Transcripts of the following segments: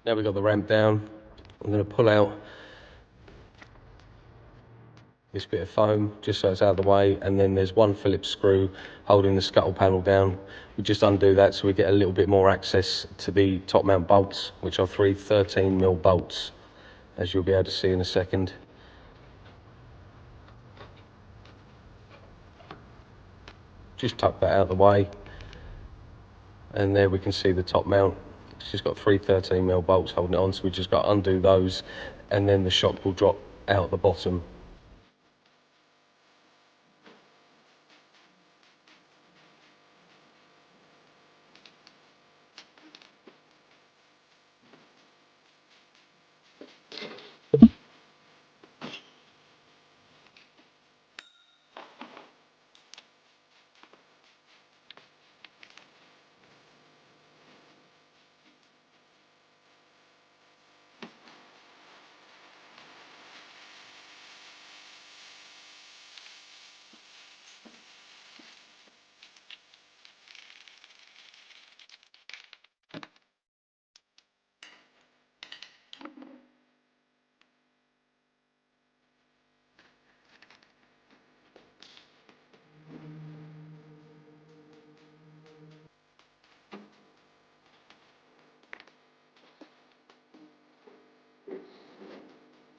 Now we've got the ramp down, I'm going to pull out this bit of foam just so it's out of the way, and then there's one Phillips screw holding the scuttle panel down. We just undo that so we get a little bit more access to the top mount bolts, which are three 13mm bolts, as you'll be able to see in a second. Just tuck that out of the way, and there we can see the top mount. It's just got three 13mm bolts holding it on, so we just got to undo those, and then the shock will drop out the bottom.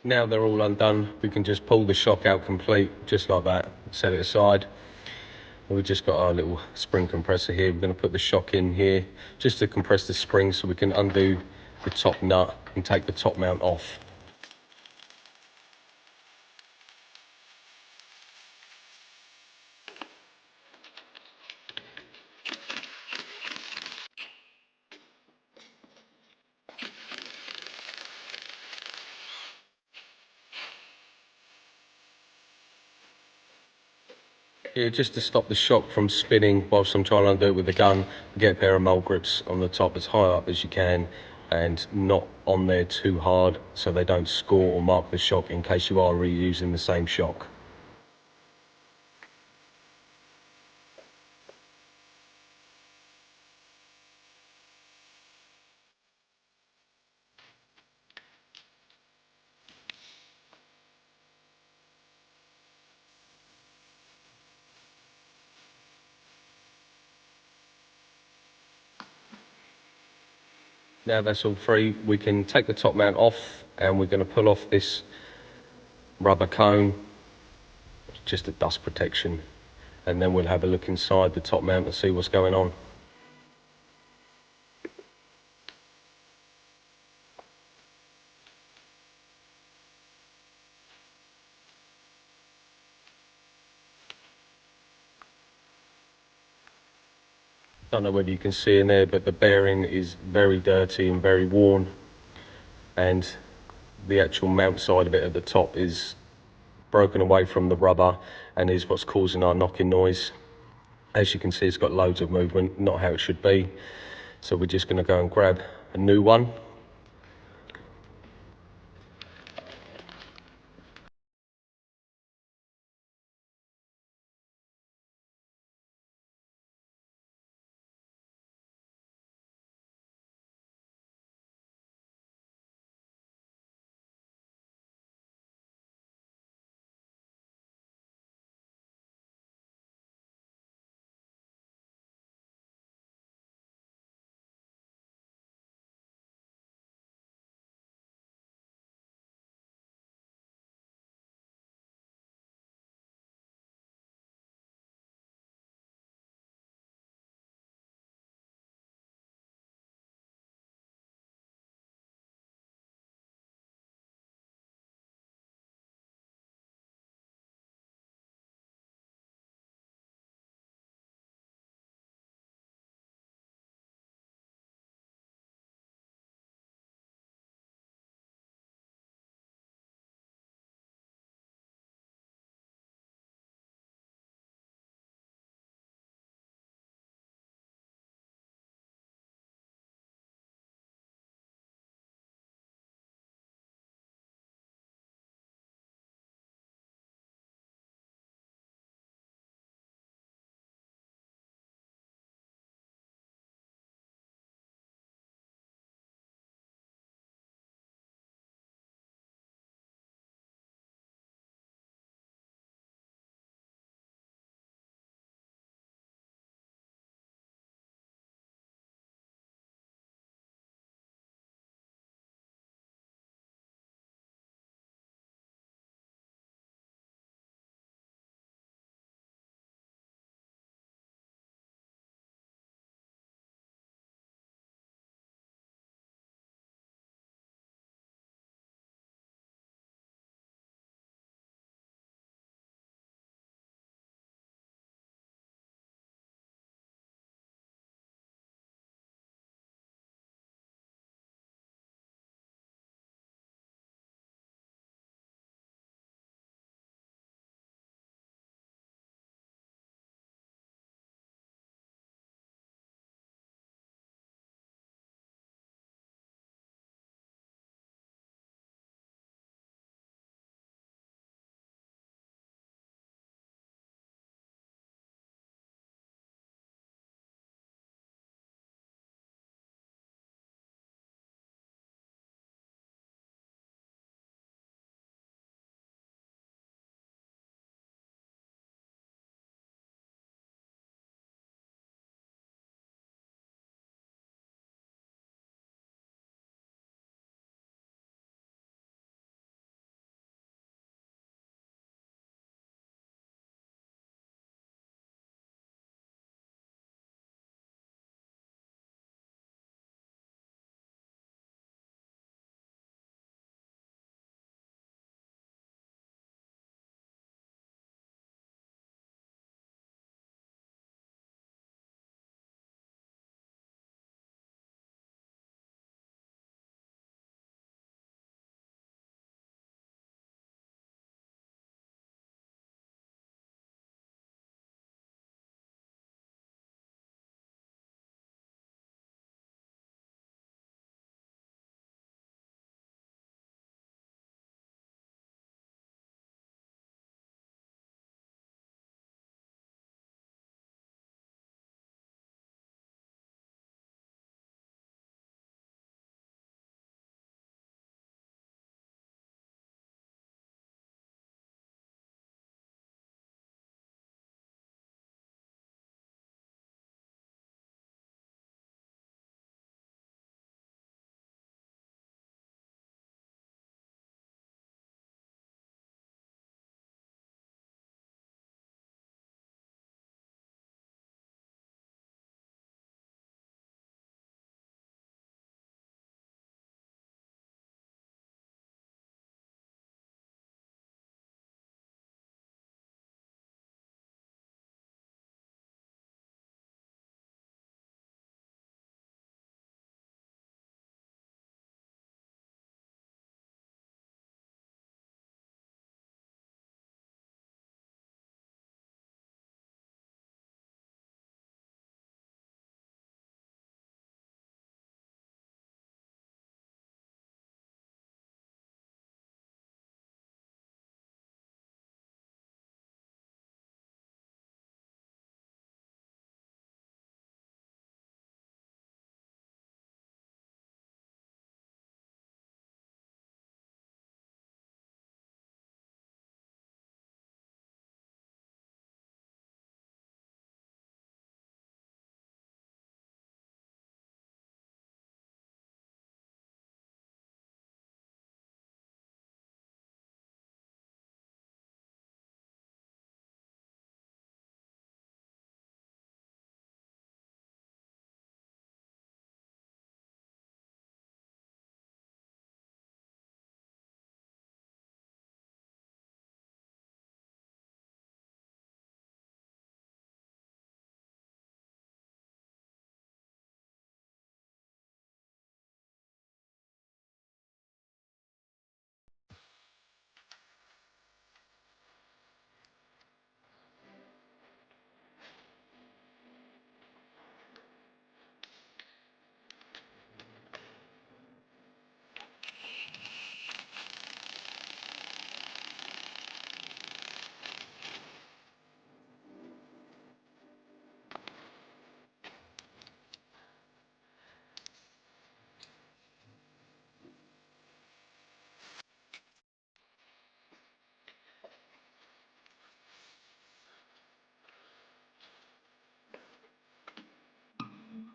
Now they're all undone, we can just pull the shock out complete, just like that, set it aside. We've just got our little spring compressor here. We're going to put the shock in here just to compress the spring so we can undo the top nut and take the top mount off. Here, just to stop the shock from spinning whilst I'm trying to undo it with the gun, get a pair of mole grips on the top as high up as you can and not on there too hard so they don't score or mark the shock in case you are reusing the same shock. Now that's all free, we can take the top mount off and we're going to pull off this rubber cone, just a dust protection, and then we'll have a look inside the top mount and see what's going on. Don't know whether you can see in there, but the bearing is very dirty and very worn, and the actual mount side of it at the top is broken away from the rubber and is what's causing our knocking noise. As you can see, it's got loads of movement, not how it should be. So we're just going to go and grab a new one.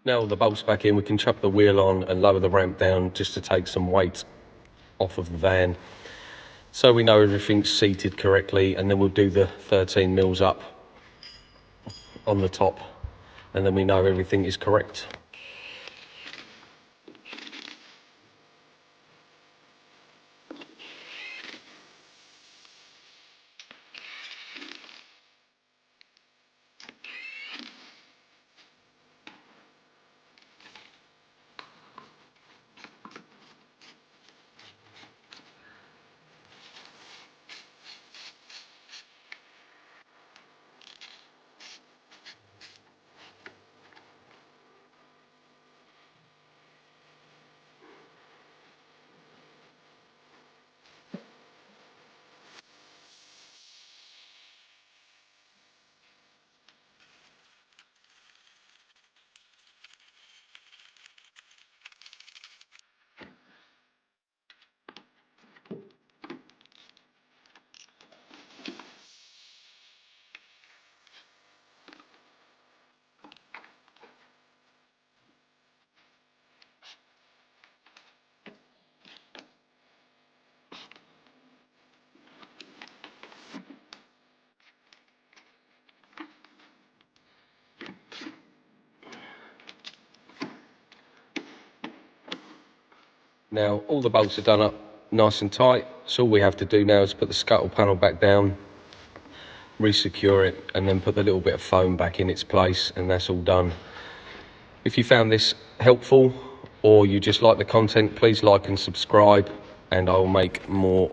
Now all the bolts back in, we can chuck the wheel on and lower the ramp down just to take some weight off of the van, so we know everything's seated correctly, and then we'll do the 13 mils up on the top, and then we know everything is correct. Now all the bolts are done up nice and tight, so all we have to do now is put the scuttle panel back down, re-secure it, and then put the little bit of foam back in its place, and that's all done. If you found this helpful, or you just like the content, please like and subscribe, and I will make more